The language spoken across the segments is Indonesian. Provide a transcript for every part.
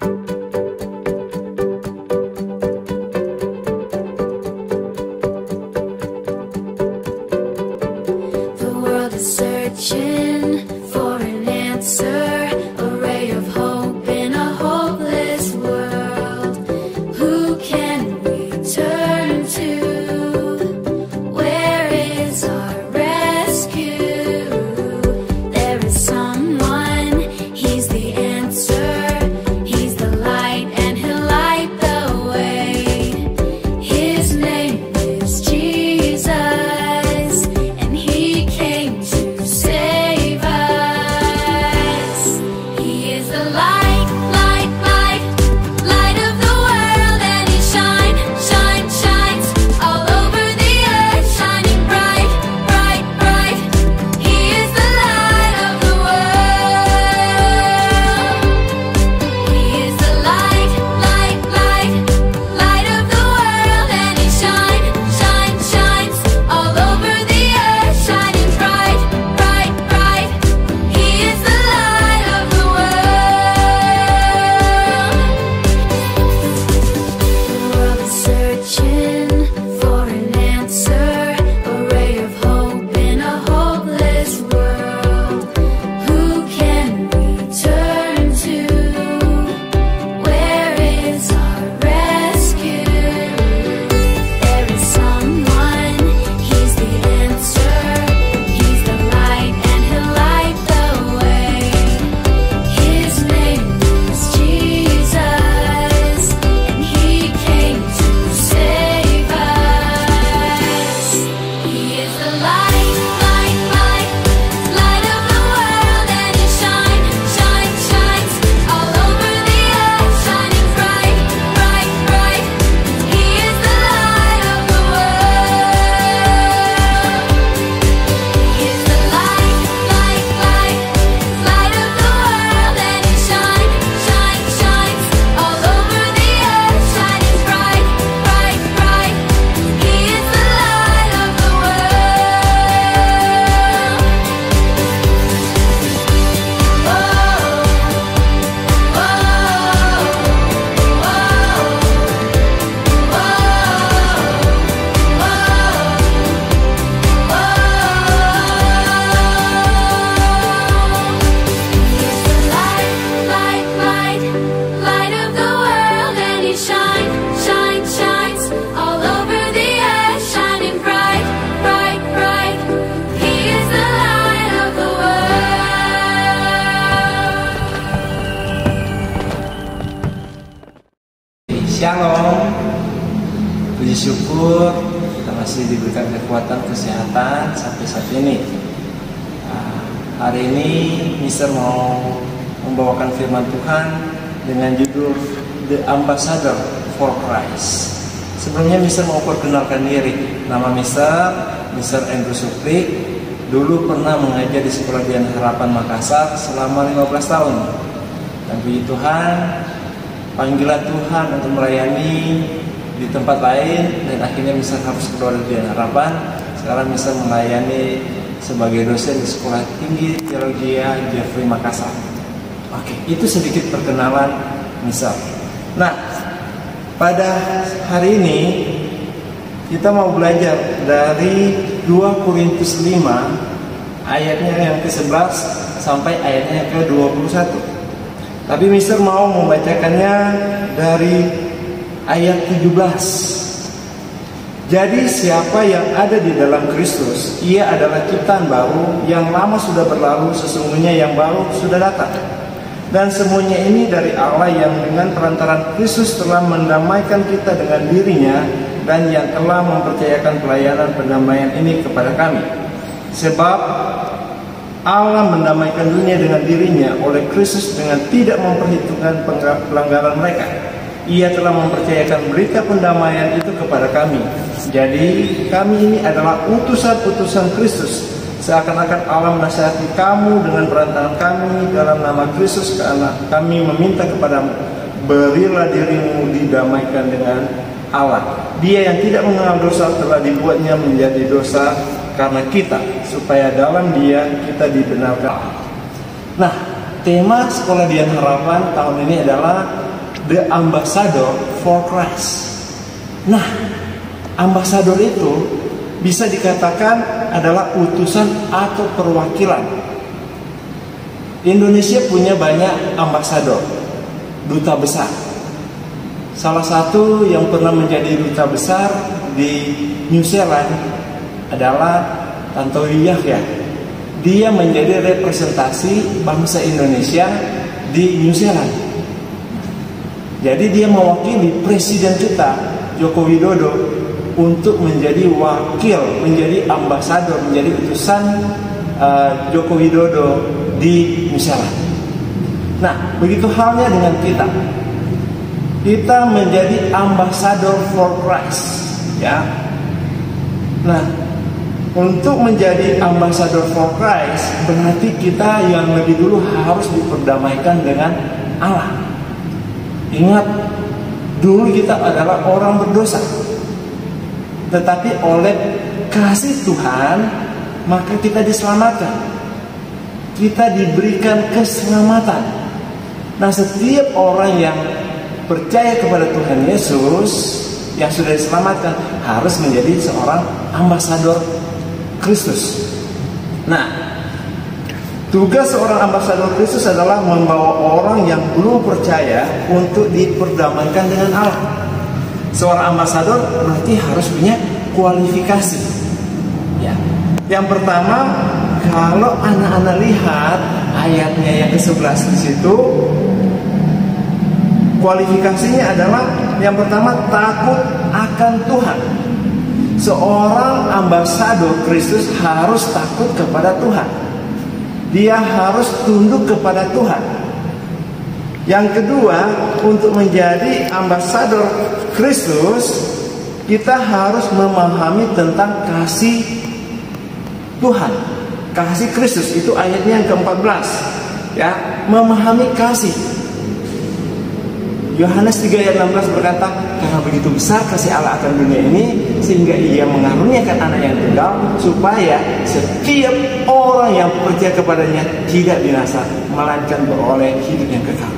The world is searching for an answer, a ray of hope in a hopeless world. Who can we turn to? Where is our rescue? There is someone, he's the answer. He's the light and he'll light the way. His name is Jesus, and he came to save us. He is the light, light, light, light of the world, and he shines all over the earth, shining bright, bright, bright. He is the light of the world. He is the light, light, light, light of the world, and he shines all over the earth, shining bright, bright, bright. He is the light of the world. The world is searching for an answer, a ray of hope in a hopeless world. Who can we turn to? Where is our rescue? There is someone, he's the answer. He's the light and he'll light the way. His name is Jesus, and he came to save us. He is the light, light, light, light of the world, and he shines all over the earth, shining bright, bright, bright. He is the light of the world. He is the light, light, light, light of the world, and he shines all over the earth, shining bright, bright, bright. He is the light of the light of the world, and he shines all over the earth, shining bright, bright, bright. He is the light of the world. Shalom, puji syukur kita masih diberikan kekuatan kesehatan sampai saat ini. Hari ini Mister mau membawakan firman Tuhan dengan judul The Ambassador for Christ. Sebelumnya Mister mau perkenalkan diri. Nama Mister Andrew Supri. Dulu pernah mengajar di Sekolah Dian Harapan Makassar selama 15 tahun. Dan puji Tuhan, panggilan Tuhan untuk melayani di tempat lain, dan akhirnya Mister harus keluar dari Dian Harapan. Sekarang Mister melayani sebagai dosen di Sekolah Tinggi Teologi Jeffrey Makassar. Oke, itu sedikit perkenalan Mister. Nah, pada hari ini kita mau belajar dari 2 Korintus 5 ayatnya yang ke-11 sampai ayatnya yang ke-21. Tapi Mister mau membacakannya dari ayat 17. Jadi siapa yang ada di dalam Kristus, ia adalah ciptaan baru, yang lama sudah berlalu, sesungguhnya yang baru sudah datang. Dan semuanya ini dari Allah yang dengan perantaran Kristus telah mendamaikan kita dengan dirinya, dan yang telah mempercayakan pelayanan pendamaian ini kepada kami. Sebab Allah mendamaikan dunia dengan dirinya oleh Kristus dengan tidak memperhitungkan pelanggaran mereka. Ia telah mempercayakan berita pendamaian itu kepada kami. Jadi kami ini adalah utusan-utusan Kristus, seakan-akan Allah menasihati kamu dengan perantaran kami dalam nama Kristus, karena kami meminta kepadamu, berilah dirimu didamaikan dengan Allah. Dia yang tidak mengenal dosa telah dibuatnya menjadi dosa karena kita, supaya dalam Dia kita dibenarkan. Nah, tema Sekolah Dian Harapan tahun ini adalah the ambassador for Christ. Nah, ambasador itu bisa dikatakan adalah utusan atau perwakilan. Indonesia punya banyak ambasador, duta besar. Salah satu yang pernah menjadi duta besar di New Zealand adalah Tantowi Yahya. Dia menjadi representasi bangsa Indonesia di New Zealand. Jadi dia mewakili presiden kita Joko Widodo untuk menjadi wakil, menjadi ambasador, menjadi utusan Joko Widodo di New Zealand. Nah, begitu halnya dengan kita. Kita menjadi ambassador for Christ, ya. Nah, untuk menjadi ambassador for Christ berarti kita yang lebih dulu harus diperdamaikan dengan Allah. Ingat, dulu kita adalah orang berdosa, tetapi oleh kasih Tuhan maka kita diselamatkan. Kita diberikan keselamatan. Nah, setiap orang yang percaya kepada Tuhan Yesus yang sudah diselamatkan harus menjadi seorang ambasador Kristus. Nah, tugas seorang ambasador Kristus adalah membawa orang yang belum percaya untuk diperdamaikan dengan Allah. Seorang ambasador berarti harus punya kualifikasi. Ya. Yang pertama, kalau anak-anak lihat ayatnya yang ke-11 di situ, kualifikasinya adalah yang pertama, takut akan Tuhan. Seorang ambasador Kristus harus takut kepada Tuhan. Dia harus tunduk kepada Tuhan. Yang kedua, untuk menjadi ambasador Kristus, kita harus memahami tentang kasih Tuhan, kasih Kristus. Itu ayatnya yang ke-14, ya, memahami kasih. Yohanes 3 ayat 16 berkata, karena begitu besar kasih Allah akan dunia ini, sehingga ia mengaruniakan anak yang tunggal, supaya setiap orang yang percaya kepadanya tidak binasa, melainkan beroleh hidup yang kekal.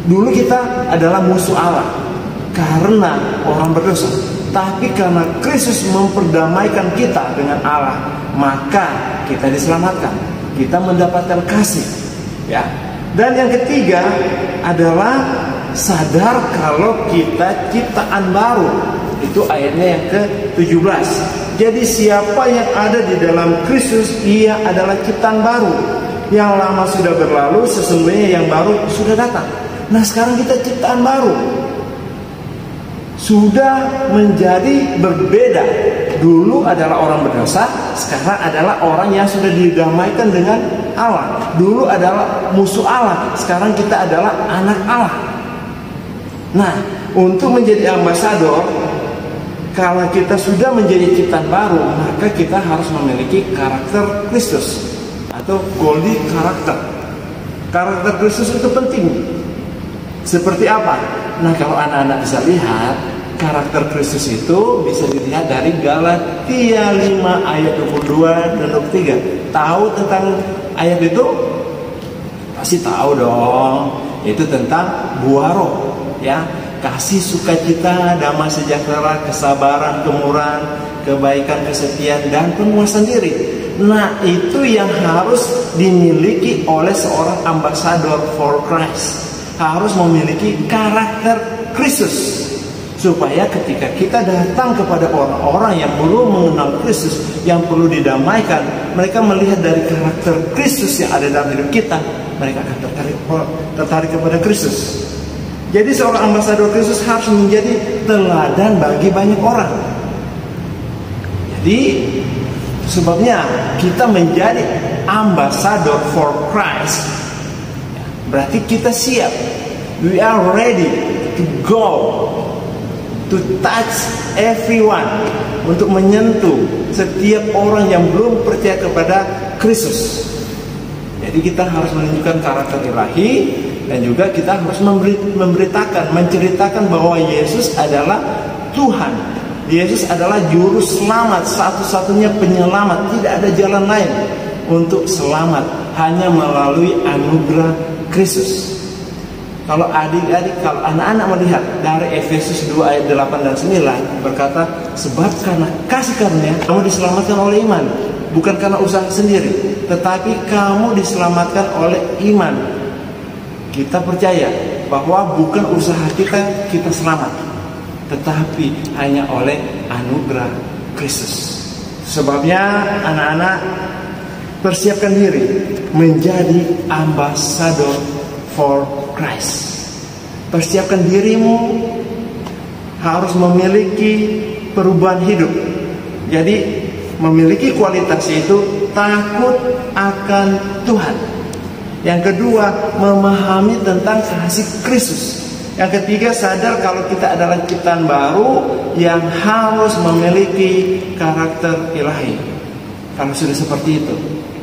Dulu kita adalah musuh Allah karena orang berdosa, tapi karena Kristus memperdamaikan kita dengan Allah, maka kita diselamatkan, kita mendapatkan kasih, ya. Dan yang ketiga adalah sadar kalau kita ciptaan baru. Itu ayatnya yang ke-17. Jadi siapa yang ada di dalam Kristus, ia adalah ciptaan baru. Yang lama sudah berlalu, sesungguhnya yang baru sudah datang. Nah, sekarang kita ciptaan baru, sudah menjadi berbeda. Dulu adalah orang berdosa, sekarang adalah orang yang sudah didamaikan dengan Allah. Dulu adalah musuh Allah, sekarang kita adalah anak Allah. Nah, untuk menjadi ambasador, kalau kita sudah menjadi ciptaan baru, maka kita harus memiliki karakter Kristus atau godly karakter. Karakter Kristus itu penting. Seperti apa? Nah, kalau anak-anak bisa lihat, karakter Kristus itu bisa dilihat dari Galatia 5 ayat 22 dan 23. Tahu tentang ayat itu? Pasti tahu dong. Itu tentang buah roh, ya, kasih, sukacita, damai sejahtera, kesabaran, kemurahan, kebaikan, kesetiaan, dan penguasaan diri. Nah, itu yang harus dimiliki oleh seorang ambassador for Christ. Harus memiliki karakter Kristus, supaya ketika kita datang kepada orang-orang yang belum mengenal Kristus, yang perlu didamaikan, mereka melihat dari karakter Kristus yang ada dalam hidup kita, mereka akan tertarik kepada Kristus. Jadi seorang ambasador Kristus harus menjadi teladan bagi banyak orang. Jadi sebabnya kita menjadi ambassador for Christ, berarti kita siap. We are ready to go, to touch everyone, untuk menyentuh setiap orang yang belum percaya kepada Kristus. Jadi kita harus menunjukkan karakter ilahi, dan juga kita harus memberitakan, menceritakan bahwa Yesus adalah Tuhan. Yesus adalah juru selamat, satu-satunya penyelamat. Tidak ada jalan lain untuk selamat, hanya melalui anugerah Kristus. Kalau adik-adik, kalau anak-anak melihat dari Efesus 2 ayat 8 dan 9 berkata, sebab karena kasih karunia kamu diselamatkan oleh iman, bukan karena usaha sendiri, tetapi kamu diselamatkan oleh iman. Kita percaya bahwa bukan usaha kita selamat, tetapi hanya oleh anugerah Kristus. Sebabnya anak-anak, persiapkan diri menjadi ambassador for Christ. Persiapkan dirimu harus memiliki perubahan hidup. Jadi memiliki kualitas itu takut akan Tuhan. Yang kedua, memahami tentang kasih Kristus. Yang ketiga, sadar kalau kita adalah ciptaan baru yang harus memiliki karakter ilahi. Kalau sudah seperti itu,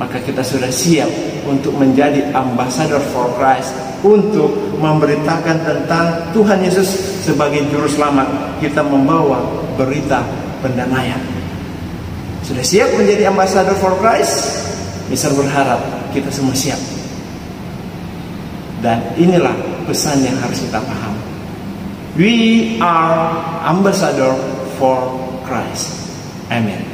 maka kita sudah siap untuk menjadi ambassador for Christ, untuk memberitakan tentang Tuhan Yesus sebagai juru selamat. Kita membawa berita pendamaian. Sudah siap menjadi ambassador for Christ? Mister berharap kita semua siap. Dan inilah pesan yang harus kita paham. We are ambassador for Christ. Amen.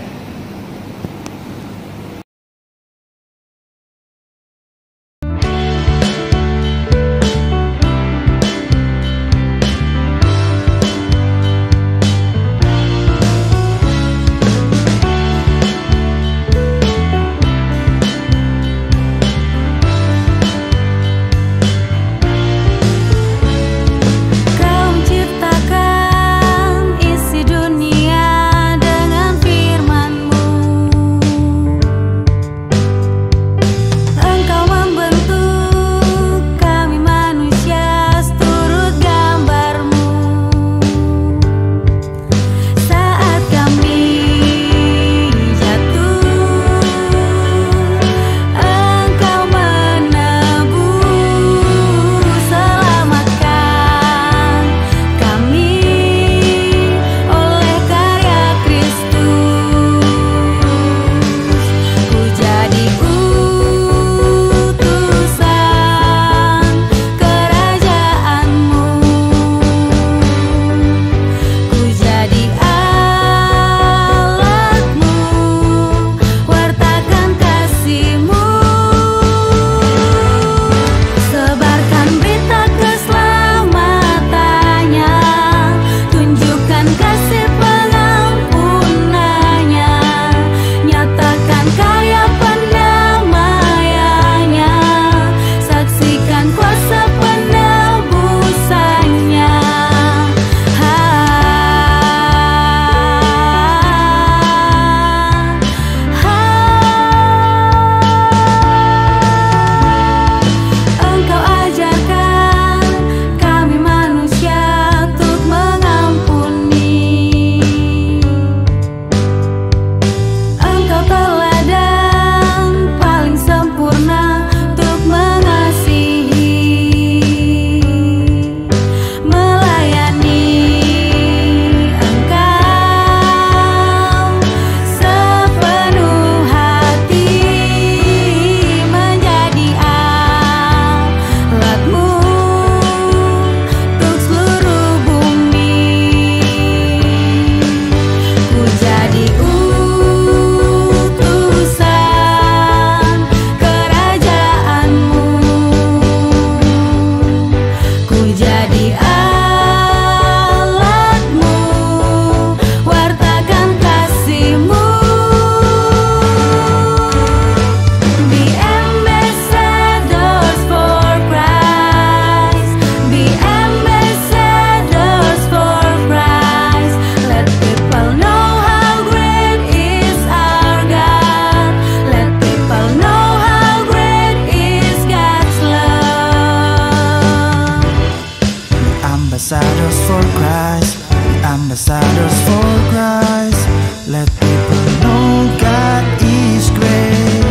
Ambassadors for Christ, ambassadors for Christ. Let people know God is great.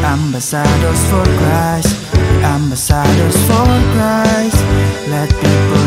Ambassadors for Christ, ambassadors for Christ. Let people